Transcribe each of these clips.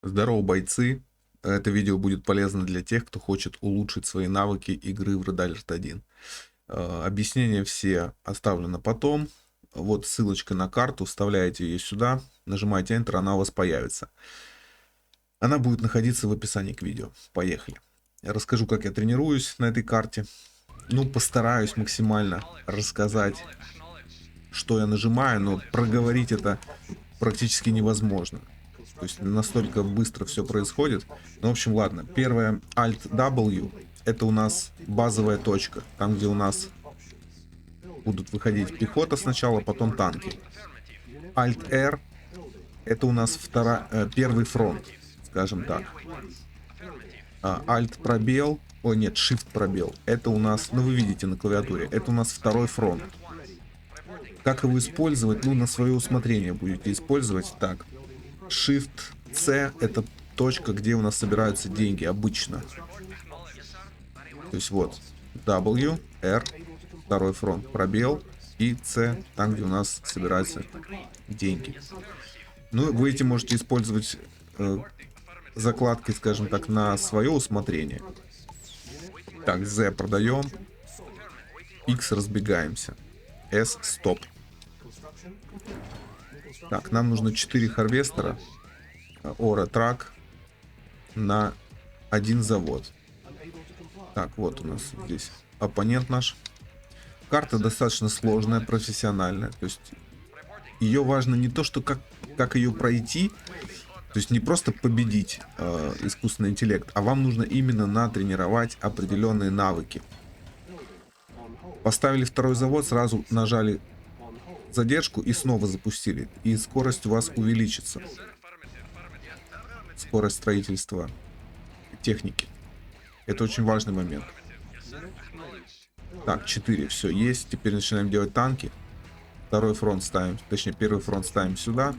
Здорово, бойцы! Это видео будет полезно для тех, кто хочет улучшить свои навыки игры в Red Alert 1. Объяснения все оставлю на потом. Вот ссылочка на карту, вставляете ее сюда, нажимаете Enter, она у вас появится. Она будет находиться в описании к видео. Поехали. Я расскажу, как я тренируюсь на этой карте. Ну, постараюсь максимально рассказать, что я нажимаю, но проговорить это практически невозможно. То есть настолько быстро все происходит. Ну, в общем, ладно. Первое Alt-W. Это у нас базовая точка. Там, где у нас будут выходить пехота сначала, потом танки. Alt-R. Это у нас первый фронт, скажем так. Alt-пробел. Ой, нет, Shift-пробел. Это у нас, ну вы видите на клавиатуре, это у нас второй фронт. Как его использовать? Ну, на свое усмотрение будете использовать. Так, Shift-C это точка, где у нас собираются деньги обычно. То есть вот W, R, второй фронт, пробел, и C, там, где у нас собираются деньги. Ну, вы эти можете использовать закладки, скажем так, на свое усмотрение. Так, Z продаем, X разбегаемся, S стоп. Так, нам нужно 4 харвестера, Ора трак на один завод. Так, вот у нас здесь оппонент наш. Карта достаточно сложная, профессиональная. То есть ее важно не то, что как ее пройти, то есть не просто победить искусственный интеллект, а вам нужно именно натренировать определенные навыки. Поставили второй завод, сразу нажали задержку и снова запустили. И скорость у вас увеличится. Скорость строительства техники. Это очень важный момент. Так, 4, все есть. Теперь начинаем делать танки. Второй фронт ставим, точнее первый фронт ставим сюда.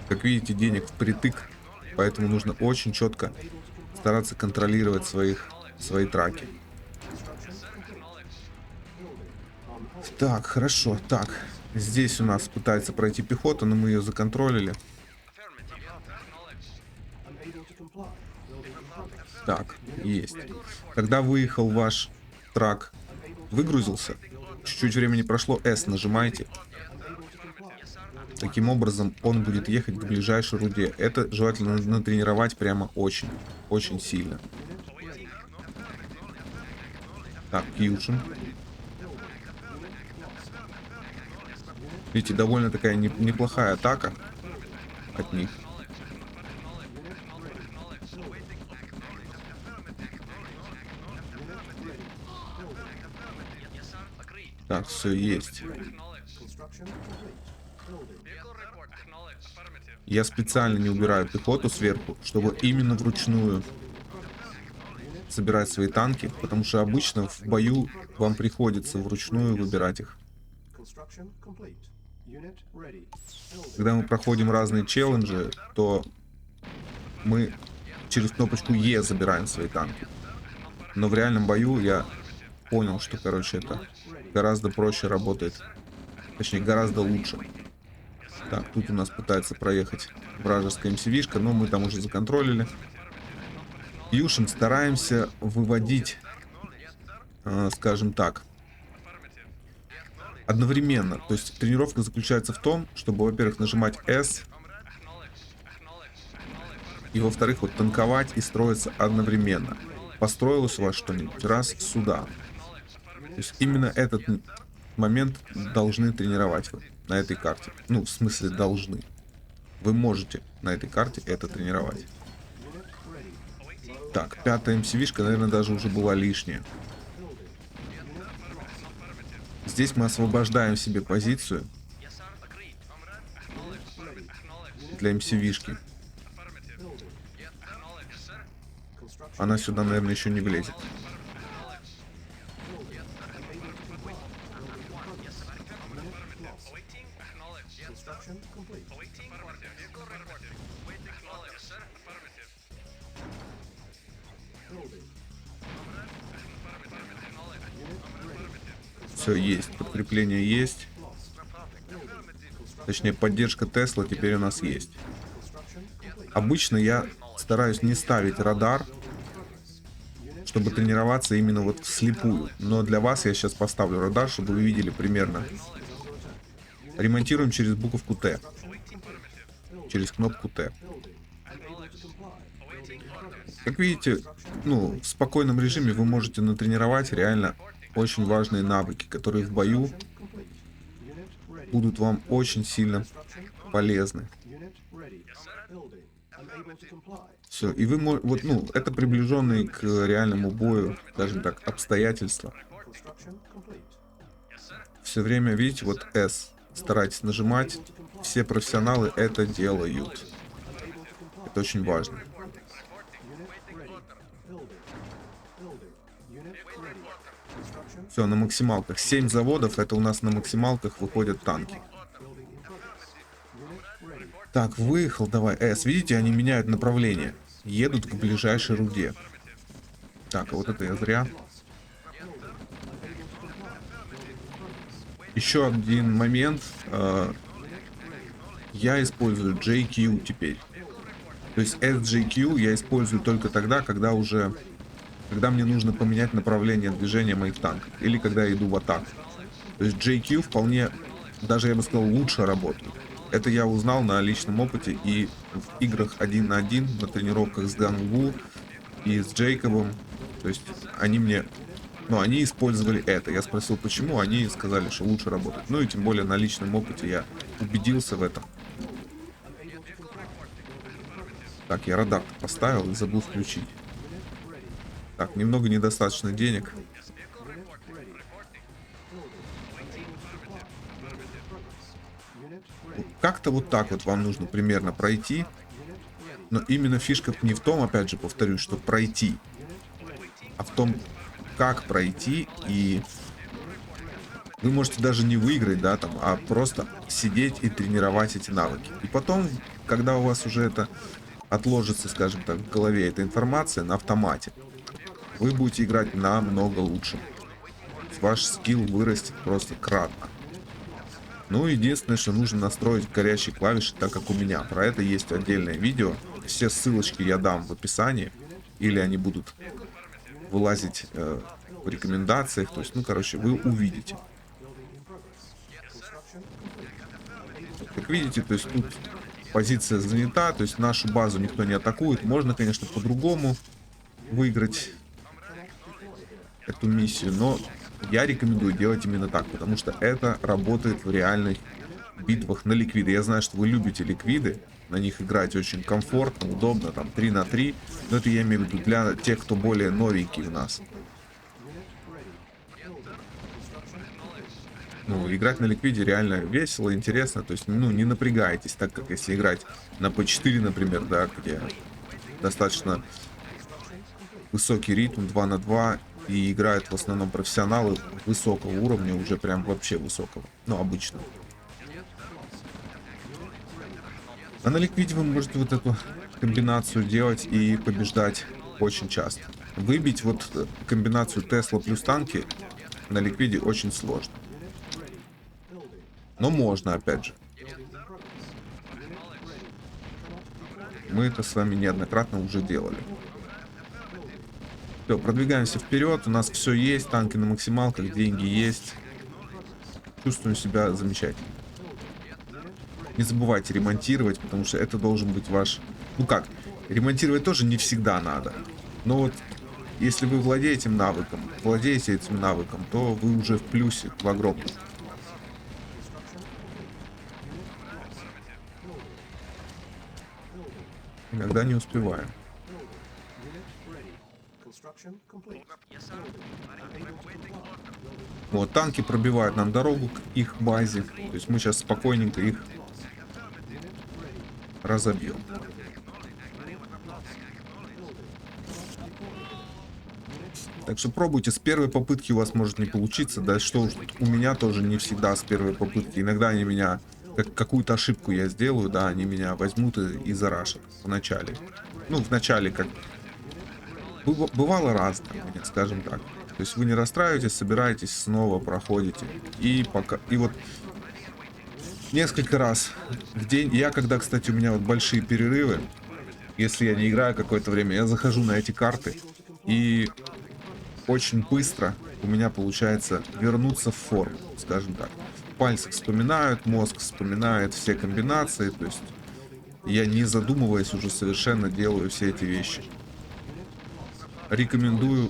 Как видите, денег впритык, поэтому нужно очень четко стараться контролировать свои траки. Так, хорошо. Так, здесь у нас пытается пройти пехота, но мы ее законтролили. Так, есть. Когда выехал ваш трак, выгрузился, чуть-чуть времени прошло, S нажимаете. Таким образом, он будет ехать к ближайшей руде. Это желательно натренировать прямо очень сильно. Так, Кьюшин. Видите, довольно такая неплохая атака от них. Так, все есть. Я специально не убираю пехоту сверху, чтобы именно вручную собирать свои танки, потому что обычно в бою вам приходится вручную выбирать их. Когда мы проходим разные челленджи, то мы через кнопочку E забираем свои танки. Но в реальном бою я понял, что, короче, это гораздо проще работает. Точнее, гораздо лучше. Так, тут у нас пытается проехать вражеская МСВишка, но мы там уже законтролили. Юшин стараемся выводить, скажем так, одновременно. То есть тренировка заключается в том, чтобы, во-первых, нажимать S, и, во-вторых, вот танковать и строиться одновременно. Построилось у вас что-нибудь? Раз сюда. То есть именно этот момент должны тренировать вы на этой карте. Ну, в смысле должны. Вы можете на этой карте это тренировать. Так, пятая МСВишка, наверное, даже уже была лишняя. Здесь мы освобождаем себе позицию для МСВишки. Она сюда, наверное, еще не влезет. Все есть, подкрепление есть. точнее поддержка Тесла теперь у нас есть. Обычно я стараюсь не ставить радар, чтобы тренироваться именно вот вслепую. Но для вас я сейчас поставлю радар, чтобы вы видели примерно. Ремонтируем через буковку Т. Через кнопку Т. Как видите, ну, в спокойном режиме вы можете натренировать реально очень важные навыки, которые в бою будут вам очень сильно полезны. Все, и вы вот, ну, это приближенные к реальному бою, скажем так, обстоятельства. Все время, видите, вот S старайтесь нажимать. Все профессионалы это делают. Это очень важно. Все, на максималках. 7 заводов, это у нас на максималках выходят танки. Так, выехал, давай. Видите, они меняют направление. Едут к ближайшей руде. Так, а вот это я зря. Еще один момент. Я использую JQ теперь. То есть SJQ я использую только тогда, когда мне нужно поменять направление движения моих танков. Или когда я иду в атаку. То есть JQ вполне, даже я бы сказал, лучше работает. Это я узнал на личном опыте и в играх 1 на 1, на тренировках с Гангу и с Джейкобом. То есть они использовали это. Я спросил, почему, они сказали, что лучше работает. Ну и тем более на личном опыте я убедился в этом. Так, я радар поставил и забыл включить. Так, немного недостаточно денег. Как-то вот так вот вам нужно примерно пройти. Но именно фишка не в том, опять же, повторюсь, что пройти, а в том, как пройти. И вы можете даже не выиграть, да, там, а просто сидеть и тренировать эти навыки. И потом, когда у вас уже это отложится, скажем так, в голове эта информация на автомате, вы будете играть намного лучше. Ваш скилл вырастет просто кратно. Ну, единственное, что нужно настроить горящие клавиши, так как у меня. Про это есть отдельное видео. Все ссылочки я дам в описании. Или они будут вылазить в рекомендациях. То есть, ну, короче, вы увидите. Как видите, то есть тут позиция занята. То есть нашу базу никто не атакует. Можно, конечно, по-другому выиграть эту миссию. Но я рекомендую делать именно так, потому что это работает в реальных битвах на ликвиды. Я знаю, что вы любите ликвиды, на них играть очень комфортно, удобно, там 3 на 3, но это я имею в виду для тех, кто более новенький у нас. Ну, играть на ликвиде реально весело, интересно, то есть, ну, не напрягайтесь, так как если играть на P4, например, да, где достаточно высокий ритм, 2 на 2, и играют в основном профессионалы высокого уровня, уже прям вообще высокого, ну, обычно. А на ликвиде вы можете вот эту комбинацию делать и побеждать очень часто. Выбить вот комбинацию Тесла плюс танки на ликвиде очень сложно. Но можно, опять же. Мы это с вами неоднократно уже делали. Все, продвигаемся вперед. У нас все есть. Танки на максималках, деньги есть. Чувствуем себя замечательно. Не забывайте ремонтировать, потому что это должен быть ваш... Ну как, ремонтировать тоже не всегда надо. Но вот если вы владеете этим навыком, то вы уже в плюсе в огромном. Иногда не успеваем. Вот, танки пробивают нам дорогу к их базе. То есть мы сейчас спокойненько их разобьем. Так что пробуйте, с первой попытки у вас может не получиться, да что уж, у меня тоже не всегда с первой попытки. Иногда они меня, какую-то ошибку я сделаю, да, они меня возьмут и зарашат в начале. Ну, в начале как... Бывало разное, скажем так. То есть вы не расстраиваетесь, собираетесь, снова проходите. И пока... И вот несколько раз в день. Я, когда, кстати, у меня вот большие перерывы, если я не играю какое-то время, я захожу на эти карты, и очень быстро у меня получается вернуться в форму, скажем так. Пальцы вспоминают, мозг вспоминает все комбинации, то есть я, не задумываясь, уже совершенно делаю все эти вещи. Рекомендую,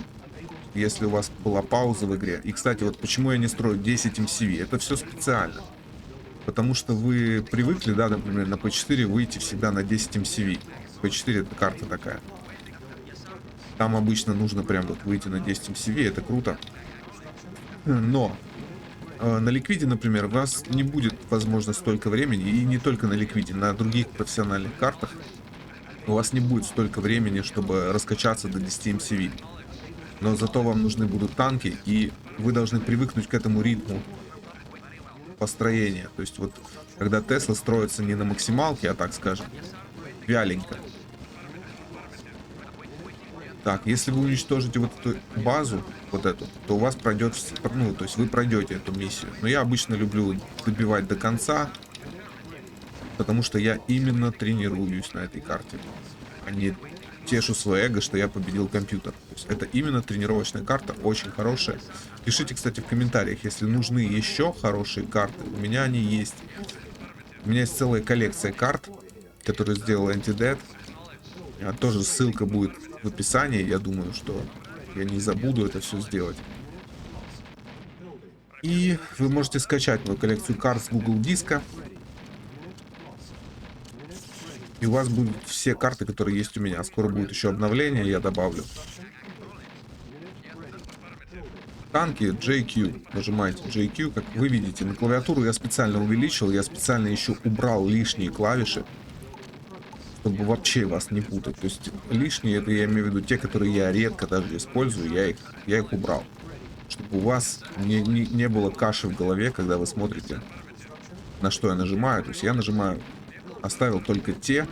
если у вас была пауза в игре. И, кстати, вот почему я не строю 10 MCV, это все специально. Потому что вы привыкли, да, например, на P4 выйти всегда на 10 MCV. P4 это карта такая. Там обычно нужно прям вот выйти на 10 MCV, это круто. Но на ликвиде, например, у вас не будет, возможно, столько времени, и не только на ликвиде, на других профессиональных картах у вас не будет столько времени, чтобы раскачаться до 10 MCV. Но зато вам нужны будут танки, и вы должны привыкнуть к этому ритму построения. То есть вот, когда Тесла строится не на максималке, а, так скажем, вяленько. Так, если вы уничтожите вот эту базу, вот эту, то у вас пройдет, ну, то есть вы пройдете эту миссию. Но я обычно люблю добивать до конца, потому что я именно тренируюсь на этой карте, а не тешу свое эго, что я победил компьютер. То есть это именно тренировочная карта, очень хорошая. Пишите, кстати, в комментариях, если нужны еще хорошие карты. У меня они есть. У меня есть целая коллекция карт, которую сделал Anti-Dead. Тоже ссылка будет в описании. Я думаю, что я не забуду это все сделать. И вы можете скачать мою коллекцию карт с Google диска. И у вас будут все карты, которые есть у меня. Скоро будет еще обновление, я добавлю. Танки JQ. Нажимаете JQ, как вы видите. На клавиатуру я специально увеличил, я специально еще убрал лишние клавиши, чтобы вообще вас не путать. То есть лишние, это я имею в виду те, которые я редко даже использую, я их убрал. Чтобы у вас не было каши в голове, когда вы смотрите, на что я нажимаю. То есть я нажимаю, оставил только те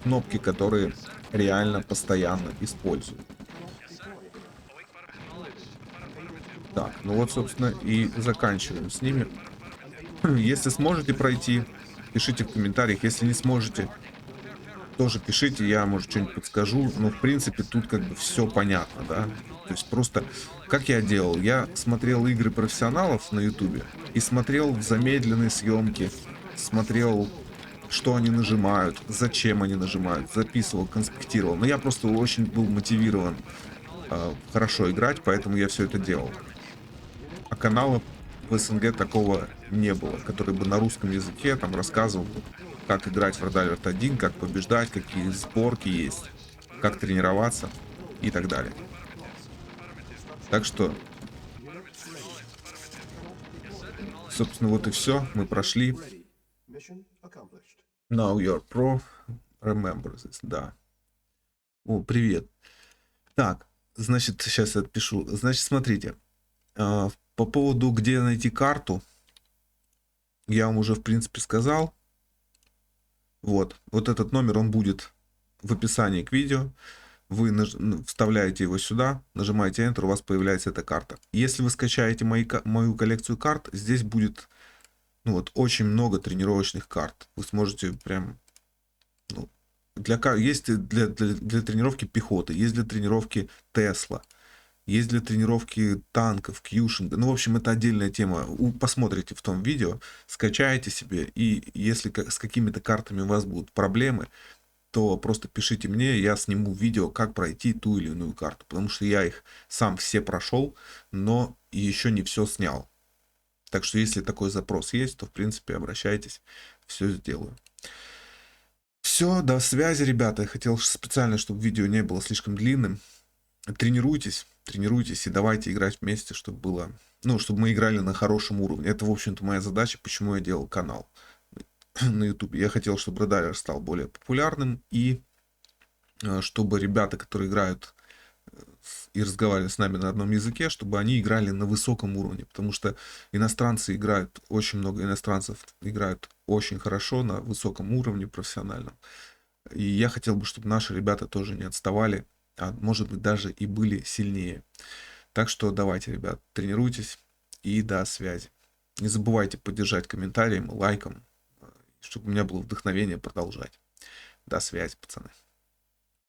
кнопки, которые реально постоянно использую. Так, ну вот, собственно, и заканчиваем с ними. Если сможете пройти, пишите в комментариях. Если не сможете, тоже пишите, я, может, что-нибудь подскажу. Но, в принципе, тут как бы все понятно, да. То есть просто, как я делал? Я смотрел игры профессионалов на ютубе и смотрел в замедленной съемке, смотрел, что они нажимают, зачем они нажимают, записывал, конспектировал. Но я просто очень был мотивирован хорошо играть, поэтому я все это делал. А канала в СНГ такого не было, который бы на русском языке там рассказывал, как играть в Red Alert 1, как побеждать, какие сборки есть, как тренироваться и так далее. Так что, собственно, вот и все. Мы прошли. Now you're pro. Remember this. Да. О, привет. Так, значит, сейчас я отпишу. Значит, смотрите. По поводу, где найти карту, я вам уже, в принципе, сказал. Вот этот номер, он будет в описании к видео. Вы вставляете его сюда, нажимаете Enter, у вас появляется эта карта. Если вы скачаете мою коллекцию карт, здесь будет, ну вот, очень много тренировочных карт. Вы сможете прям, ну, есть для тренировки пехоты, есть для тренировки Тесла, есть для тренировки танков, Кьюшинга. Ну, в общем, это отдельная тема. Посмотрите в том видео, скачайте себе. И если с какими-то картами у вас будут проблемы, то просто пишите мне, я сниму видео, как пройти ту или иную карту. Потому что я их сам все прошел, но еще не все снял. Так что если такой запрос есть, то, в принципе, обращайтесь, все сделаю. Все, до связи, ребята. Я хотел специально, чтобы видео не было слишком длинным. Тренируйтесь и давайте играть вместе, чтобы было, ну, чтобы мы играли на хорошем уровне. Это, в общем-то, моя задача, почему я делал канал на YouTube. Я хотел, чтобы Red Alert стал более популярным, и чтобы ребята, которые играют и разговаривают с нами на одном языке, чтобы они играли на высоком уровне, потому что иностранцы играют, очень много иностранцев играют очень хорошо на высоком уровне профессиональном. И я хотел бы, чтобы наши ребята тоже не отставали, а может быть даже и были сильнее. Так что давайте, ребят, тренируйтесь и до связи. Не забывайте поддержать комментарием и лайком, чтобы у меня было вдохновение продолжать. До связи, пацаны.